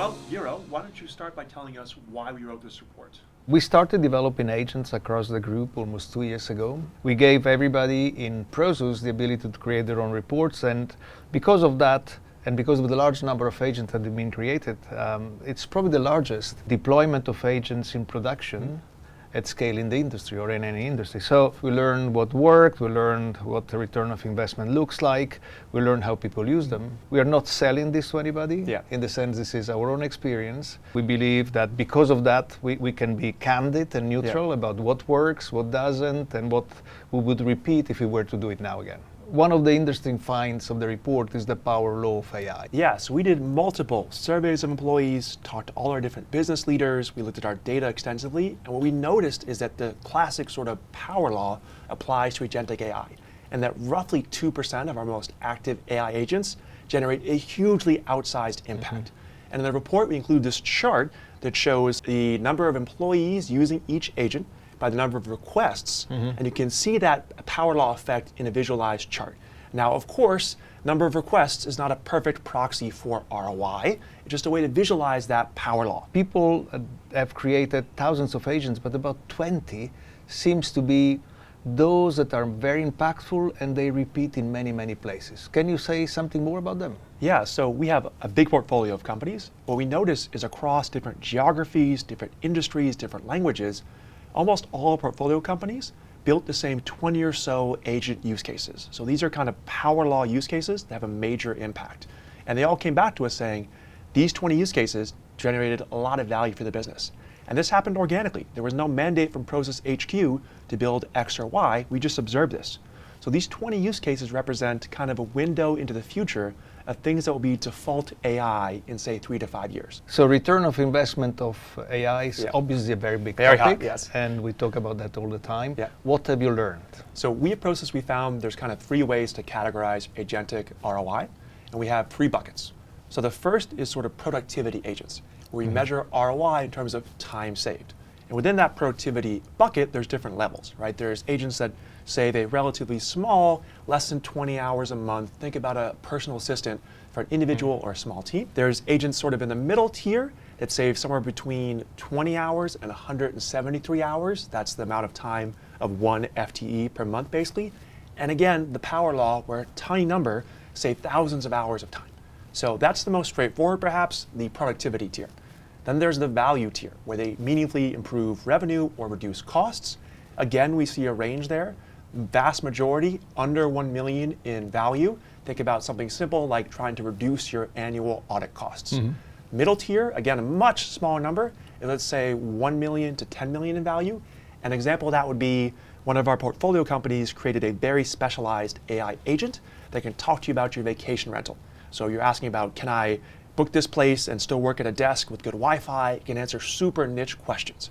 Well, Euro, why don't you start by telling us why we wrote this report? We started developing agents across the group almost 2 years ago. We gave everybody in Prosus the ability to create their own reports, and because of that, and because of the large number of agents that have been created, it's probably the largest deployment of agents in production at scale in the industry or in any industry. So we learned what worked, we learned what the return of investment looks like, we learned how people use them. We are not selling this to anybody, in the sense this is our own experience. We believe that because of that, we can be candid and neutral about what works, what doesn't, and what we would repeat if we were to do it now again. One of the interesting finds of the report is the power law of AI. Yes, we did multiple surveys of employees, talked to all our different business leaders, we looked at our data extensively, and what we noticed is that the classic sort of power law applies to agentic AI, and that roughly 2% of our most active AI agents generate a hugely outsized impact. And in the report, we include this chart that shows the number of employees using each agent by the number of requests, and you can see that power law effect in a visualized chart. Now, of course, number of requests is not a perfect proxy for ROI. It's just a way to visualize that power law. People have created thousands of agents, but about 20 seems to be those that are very impactful and they repeat in many, many places. Can you say something more about them? Yeah, so we have a big portfolio of companies. What we notice is across different geographies, different industries, different languages, almost all portfolio companies built the same 20 or so agent use cases. So these are kind of power law use cases that have a major impact. And they all came back to us saying, these 20 use cases generated a lot of value for the business. And this happened organically. There was no mandate from Prosus HQ to build X or Y. We just observed this. So these 20 use cases represent kind of a window into the future of things that will be default AI in, say, 3 to 5 years. So return of investment of AI is obviously a very big topic, hot, yes. And we talk about that all the time. Yeah. What have you learned? So we at Prosus, we found there's kind of 3 ways to categorize agentic ROI, and we have 3 buckets. So the first is sort of productivity agents, where we measure ROI in terms of time saved. And within that productivity bucket, there's different levels, right? There's agents that say they're relatively small, less than 20 hours a month. Think about a personal assistant for an individual or a small team. There's agents sort of in the middle tier that save somewhere between 20 hours and 173 hours. That's the amount of time of 1 FTE per month, basically. And again, the power law, where a tiny number save thousands of hours of time. So that's the most straightforward, perhaps, the productivity tier. Then there's the value tier, where they meaningfully improve revenue or reduce costs. Again, we see a range there. Vast majority under 1 million in value. Think about something simple like trying to reduce your annual audit costs. Middle tier, again, a much smaller number, and let's say 1 million to 10 million in value. An example of that would be one of our portfolio companies created a very specialized AI agent that can talk to you about your vacation rental. So you're asking about, can I book this place and still work at a desk with good Wi-Fi? It can answer super niche questions.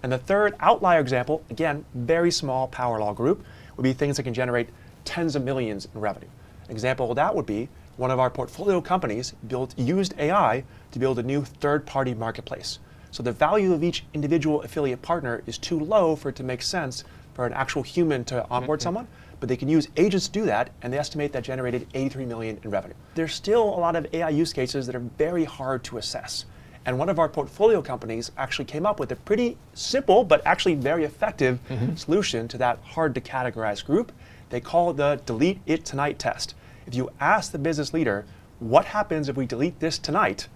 And the third outlier example, again, very small power law group, would be things that can generate tens of millions in revenue. An example of that would be one of our portfolio companies used AI to build a new third-party marketplace. So the value of each individual affiliate partner is too low for it to make sense for an actual human to onboard someone, but they can use agents to do that, and they estimate that generated 83 million in revenue. There's still a lot of AI use cases that are very hard to assess. And one of our portfolio companies actually came up with a pretty simple, but actually very effective solution to that hard to categorize group. They call it the delete it tonight test. If you ask the business leader, what happens if we delete this tonight?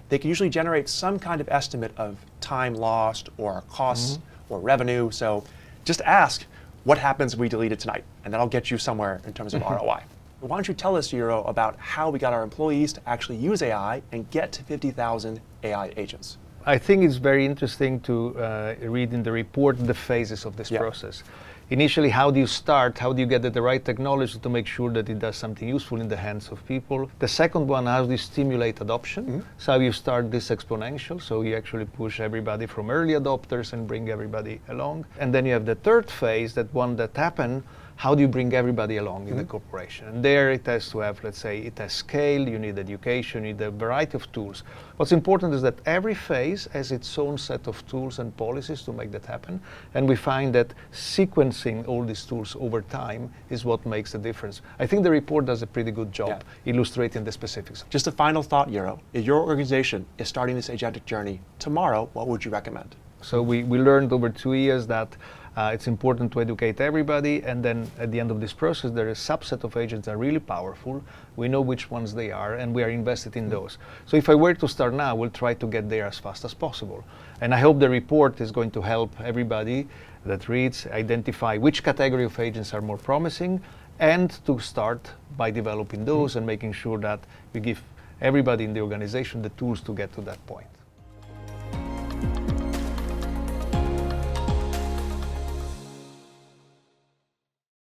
They can usually generate some kind of estimate of time lost or costs or revenue. So just ask, what happens if we delete it tonight? And that'll get you somewhere in terms of ROI. Why don't you tell us, Euro, about how we got our employees to actually use AI and get to 50,000 AI agents? I think it's very interesting to read in the report the phases of this process. Initially, how do you start? How do you get the right technology to make sure that it does something useful in the hands of people? The second one, how do you stimulate adoption? So how you start this exponential, so you actually push everybody from early adopters and bring everybody along. And then you have the third phase, that one that happened, how do you bring everybody along in the corporation? And there it has to have, let's say, it has scale, you need education, you need a variety of tools. What's important is that every phase has its own set of tools and policies to make that happen. And we find that sequencing all these tools over time is what makes the difference. I think the report does a pretty good job illustrating the specifics. Just a final thought, Euro. If your organization is starting this agentic journey tomorrow, what would you recommend? So we learned over 2 years that it's important to educate everybody, and then at the end of this process there is a subset of agents that are really powerful. We know which ones they are, and we are invested in those. So if I were to start now, we'll try to get there as fast as possible. And I hope the report is going to help everybody that reads identify which category of agents are more promising, and to start by developing those and making sure that we give everybody in the organization the tools to get to that point.